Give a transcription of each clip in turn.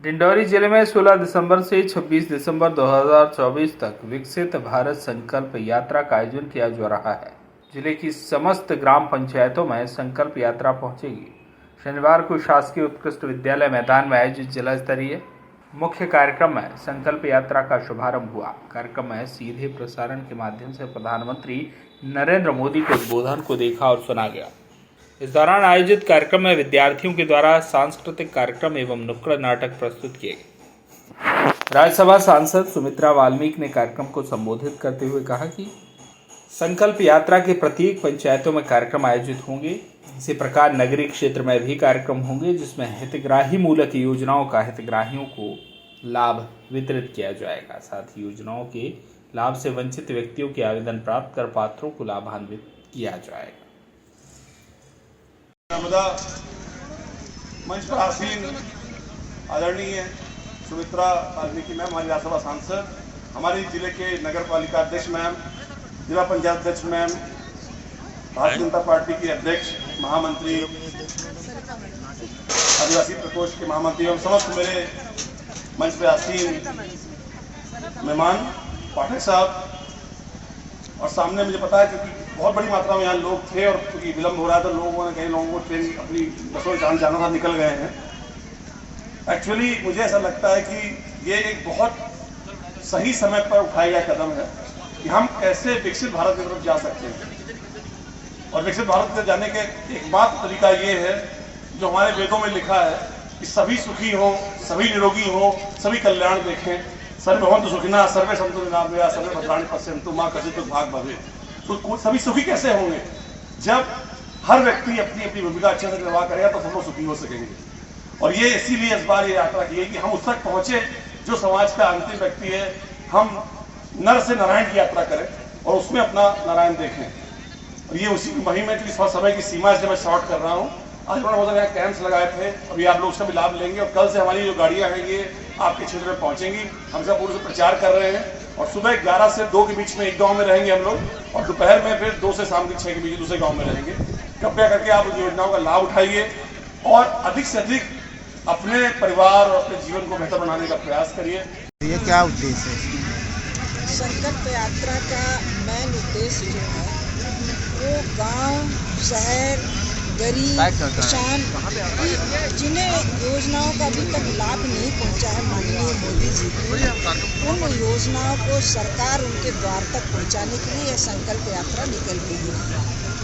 डिंडौरी जिले में 16 दिसंबर से 26 दिसंबर 2024 तक विकसित भारत संकल्प यात्रा का आयोजन किया जा रहा है। जिले की समस्त ग्राम पंचायतों में संकल्प यात्रा पहुंचेगी। शनिवार को शासकीय उत्कृष्ट विद्यालय मैदान में आयोजित जिला स्तरीय मुख्य कार्यक्रम में संकल्प यात्रा का शुभारंभ हुआ। कार्यक्रम में सीधे प्रसारण के माध्यम से प्रधानमंत्री नरेंद्र मोदी के उद्बोधन को देखा और सुना गया। इस दौरान आयोजित कार्यक्रम में विद्यार्थियों के द्वारा सांस्कृतिक कार्यक्रम एवं नुक्कड़ नाटक प्रस्तुत किए गए। राज्यसभा सांसद सुमित्रा वाल्मीकि ने कार्यक्रम को संबोधित करते हुए कहा कि संकल्प यात्रा के प्रत्येक पंचायतों में कार्यक्रम आयोजित होंगे। इसी प्रकार नगरीय क्षेत्र में भी कार्यक्रम होंगे, जिसमें हितग्राही मूलक योजनाओं का हितग्राहियों को लाभ वितरित किया जाएगा। साथ ही योजनाओं के लाभ से वंचित व्यक्तियों के आवेदन प्राप्त कर पात्रों को लाभान्वित किया जाएगा। नर्मदा मंच पर आसीन आदरणीय सुमित्रा वाल्मीकि मैम, हमारी राज्यसभा सांसद, हमारे जिले के नगर पालिका अध्यक्ष मैम, जिला पंचायत अध्यक्ष मैम, भारतीय जनता पार्टी की अध्यक्ष, महामंत्री, आदिवासी प्रकोष्ठ के महामंत्री एवं समस्त मेरे मंच पर आसीन मेहमान, पाठक साहब, और सामने मुझे पता है क्योंकि बहुत बड़ी मात्रा में यहाँ लोग थे और क्योंकि विलंब हो रहा था, लोगों ने कई लोगों को ट्रेन अपनी बसों जाना था, निकल गए हैं। एक्चुअली मुझे ऐसा लगता है कि ये एक बहुत सही समय पर उठाया गया कदम है कि हम कैसे विकसित भारत की तरफ जा सकते हैं। और विकसित भारत की तरफ जाने के एकमात्र तरीका ये है जो हमारे वेदों में लिखा है कि सभी सुखी हो, सभी निरोगी हो, सभी कल्याण देखें। सर्वे भवन्तु सुखिनः, सर्वे सन्तु निरामया, सर्वे भद्राणि पश्यन्तु मा कश्चित् दुर्भाग् भवेत्। तो सभी सुखी कैसे होंगे? जब हर व्यक्ति अपनी अपनी भूमिका अच्छे से निर्वाह करेगा तो सब लोग सुखी हो सकेंगे। और ये इसीलिए इस बार ये यात्रा की है कि हम उस तक पहुंचे जो समाज का अंतिम व्यक्ति है। हम नर से नारायण की यात्रा करें और उसमें अपना नारायण देखें। और ये उसी मुहिम है, जो समय की सीमा से मैं शॉर्ट कर रहा हूँ। आज उन्होंने बहुत सारे कैंप्स लगाए थे, अभी आप लोग उसका भी लाभ लेंगे। और कल से हमारी जो गाड़ियाँ हैं ये आपके क्षेत्र में पहुंचेंगी। हम इसका पूरे से प्रचार कर रहे हैं और सुबह 11 से 2 के बीच में एक गांव में रहेंगे हम लोग, और दोपहर में फिर 2 से शाम के 6 के बीच दूसरे गांव में रहेंगे। कृपया करके आप उस योजनाओं का लाभ उठाइए और अधिक से अधिक अपने परिवार और अपने जीवन को बेहतर बनाने का प्रयास करिए। ये क्या उद्देश्य है? संकल्प यात्रा का मेन उद्देश्य जो है वो गांव, शहर, गरीब, किसान, जिन्हें योजनाओं का अभी तक लाभ नहीं पहुंचा है माननीय मोदी जी को, उन योजनाओं को सरकार उनके द्वार तक पहुंचाने के लिए यह संकल्प यात्रा निकल गई है।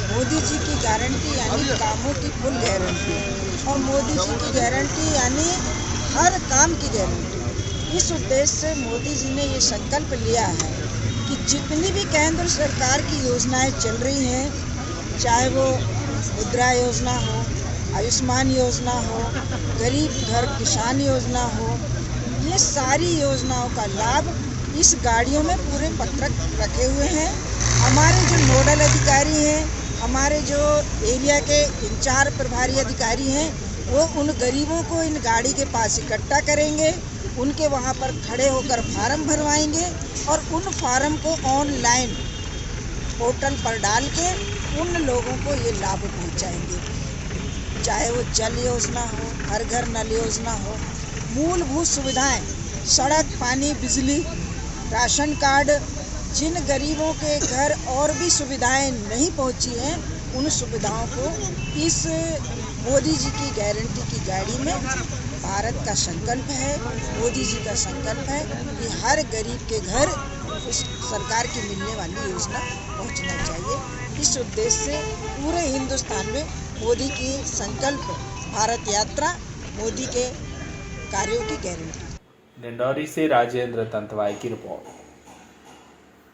मोदी जी की गारंटी यानी कामों की फुल गारंटी, और मोदी जी की गारंटी यानी हर काम की गारंटी। इस उद्देश्य से मोदी जी ने ये संकल्प लिया है कि जितनी भी केंद्र सरकार की योजनाएं चल रही हैं, चाहे वो मुद्रा योजना हो, आयुष्मान योजना हो, गरीब घर किसान योजना हो, ये सारी योजनाओं का लाभ इस गाड़ियों में पूरे पत्रक रखे हुए हैं। हमारे जो नोडल अधिकारी हैं, हमारे जो एरिया के इंचार्ज प्रभारी अधिकारी हैं, वो उन गरीबों को इन गाड़ी के पास इकट्ठा करेंगे, उनके वहाँ पर खड़े होकर फार्म भरवाएंगे और उन फार्म को ऑनलाइन पोर्टल पर डाल के उन लोगों को ये लाभ पहुंचाएंगे। चाहे वो जल योजना हो, हर घर नल योजना हो, मूलभूत सुविधाएं, सड़क, पानी, बिजली, राशन कार्ड, जिन गरीबों के घर और भी सुविधाएं नहीं पहुंची हैं, उन सुविधाओं को इस मोदी जी की गारंटी की गाड़ी में भारत का संकल्प है, मोदी जी का संकल्प है कि हर गरीब के घर उस सरकार की मिलने वाली योजना पहुंचना चाहिए। इस उद्देश्य से पूरे हिंदुस्तान में मोदी की संकल्प भारत यात्रा, मोदी के कार्यों की गारंटी। डिंडौरी से राजेंद्र तंतवाई की रिपोर्ट।